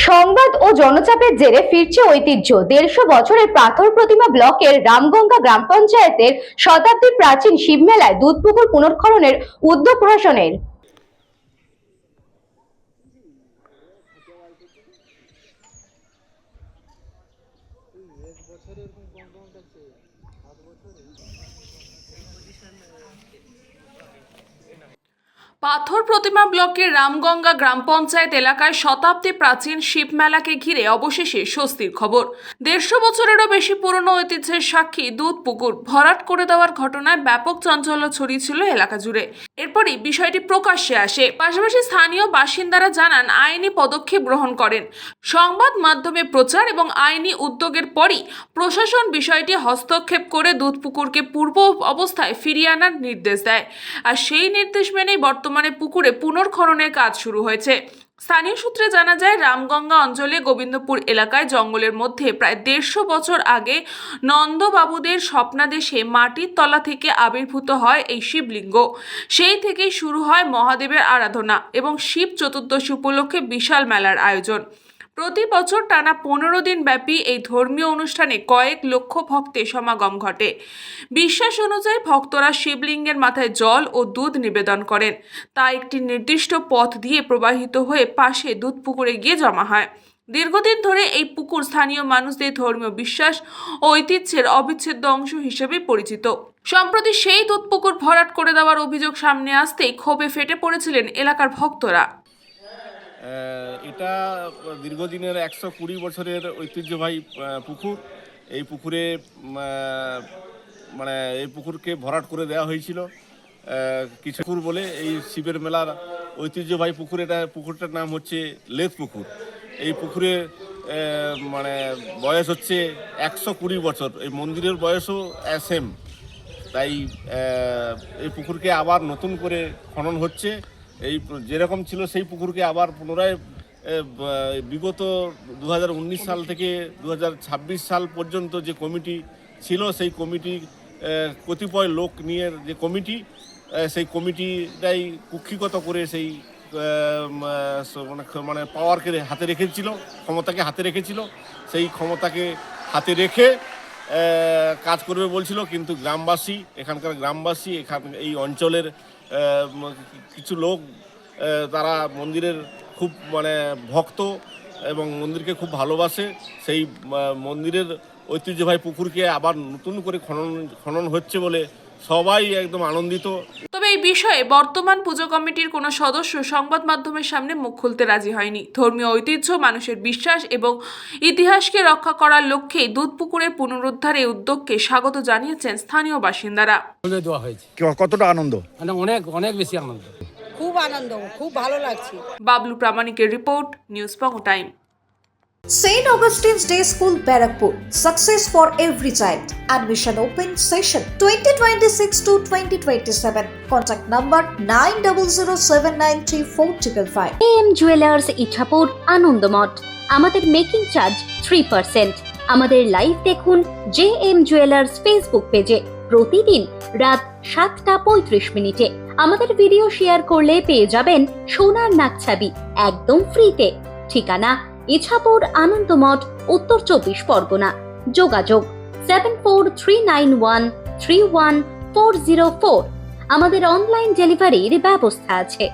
সংবাদ ও জনচাপের জেরে ফিরছে ঐতিহ্য। ১৫০ বছরের পাথর প্রতিমা ব্লকের রামগঙ্গা গ্রাম পঞ্চায়েতের শতাব্দী প্রাচীন শিবমেলায় দুধপুকুর পুনর্খননের উদ্যোগ প্রশাসনের। পাথর প্রতিমা ব্লকের রামগঙ্গা গ্রাম পঞ্চায়েত এলাকায় শতাব্দী প্রাচীন শিবমেলাকে ঘিরে অবশেষে স্বস্তির খবর। ১৫০ বছরেরও বেশি পুরনো ঐতিহ্যের সাক্ষী দুধ পুকুর ভরাট করে দেওয়ার ঘটনায় ব্যাপক চাঞ্চল্য ছড়িয়েছিল এলাকা জুড়ে। এরপরই বিষয়টি প্রকাশ্যে আসে। পাশাপাশি স্থানীয় বাসিন্দারা জানান আইনি পদক্ষেপ গ্রহণ করেন। সংবাদ মাধ্যমে প্রচার এবং আইনি উদ্যোগের পরই প্রশাসন বিষয়টি হস্তক্ষেপ করে দুধ পুকুরকে পূর্ব অবস্থায় ফিরিয়ে আনার নির্দেশ দেয়। আর সেই নির্দেশ মেনেই বর্তমানে পুকুরে পুনর্খননের কাজ শুরু হয়েছে। স্থানীয় সূত্রে জানা যায়, রামগঙ্গা অঞ্চলে গোবিন্দপুর এলাকায় জঙ্গলের মধ্যে প্রায় ১৫০ বছর আগে নন্দবাবুদের স্বপ্নাদেশে মাটির তলা থেকে আবির্ভূত হয় এই শিবলিঙ্গ। সেই থেকেই শুরু হয় মহাদেবের আরাধনা এবং শিব চতুর্দশী উপলক্ষে বিশাল মেলার আয়োজন। প্রতি বছর টানা ১৫ দিন ব্যাপী এই ধর্মীয় অনুষ্ঠানে কয়েক লক্ষ ভক্তের সমাগম ঘটে। বিশ্বাস অনুযায়ী ভক্তরা শিবলিঙ্গের মাথায় জল ও দুধ নিবেদন করেন। তা একটি নির্দিষ্ট পথ দিয়ে প্রবাহিত হয়ে পাশে দুধ পুকুরে গিয়ে জমা হয়। দীর্ঘদিন ধরে এই পুকুর স্থানীয় মানুষদের ধর্মীয় বিশ্বাস ও ঐতিহ্যের অবিচ্ছেদ্য অংশ হিসেবে পরিচিত। সম্প্রতি সেই দুধ পুকুর ভরাট করে দেওয়ার অভিযোগ সামনে আসতেই ক্ষোভে ফেটে পড়েছিলেন এলাকার ভক্তরা। এটা দীর্ঘদিনের ১২০ বছরের ঐতিহ্যবাহী পুকুর। এই পুকুরে এই পুকুরকে ভরাট করে দেওয়া হয়েছিল কিছু পুকুর বলে। এই শিবের মেলার ঐতিহ্যবাহী পুকুর, পুকুরটার নাম হচ্ছে লেদ পুকুর। এই পুকুরে বয়স হচ্ছে ১২০ বছর। এই মন্দিরের বয়সও সেম। তাই এই পুকুরকে আবার নতুন করে খনন হচ্ছে। এই যেরকম ছিল সেই পুকুরকে আবার পুনরায় বিগত ২০১৯ সাল থেকে ২০২৬ সাল পর্যন্ত যে কমিটি ছিল, সেই কমিটি কতিপয় লোক নিয়ে যে কমিটি, সেই কমিটিটাই কুক্ষিগত করে সেই পাওয়ারকে হাতে রেখেছিল, ক্ষমতাকে হাতে রেখেছিল। সেই ক্ষমতাকে হাতে রেখে কাজ করবে বলছিল, কিন্তু গ্রামবাসী, এখানকার গ্রামবাসী, এই অঞ্চলের কিছু লোক, তারা মন্দিরের খুব ভক্ত এবং মন্দিরকে খুব ভালোবাসে। সেই মন্দিরের ঐতিহ্যবাহী পুকুরকে আবার নতুন করে খনন হচ্ছে বলে সবাই একদম আনন্দিত। তবে এই বিষয়ে বর্তমান পুজো কমিটির কোনো সদস্য সংবাদ মাধ্যমের সামনে মুখ খুলতে রাজি হয়নি। ধর্মীয় ঐতিহ্য, মানুষের বিশ্বাস এবং ইতিহাসকে রক্ষা করার লক্ষ্যে দুধ পুকুরের পুনরুদ্ধারে উদ্যোগকে স্বাগত জানিয়েছেন স্থানীয় বাসিন্দারা। কতটা আনন্দ? অনেক অনেক বেশি আনন্দ, খুব আনন্দ, খুব ভালো লাগছে। বাবলু প্রামাণিকের রিপোর্ট, নিউজ পঙ্গ time. St. Augustine's Day School, Barakpur. Success for every child. Admission open session 2026 to 2027. Contact number 9007934555. JM Jewelers Ichapur Anandamath. আমাদের মেকিং চার্জ 3%। আমাদের লাইভ দেখুন JM Jewelers ফেসবুক পেজে প্রতিদিন রাত 7:35 আমাদের ভিডিও শেয়ার করলে পেয়ে যাবেন সোনার নাকছাবি একদম ফ্রিতে। ঠিকানা ইছাপুর আনন্দমঠ, উত্তর ২৪ পরগনা। যোগাযোগ 7439131404। আমাদের অনলাইন ডেলিভারির ব্যবস্থা আছে।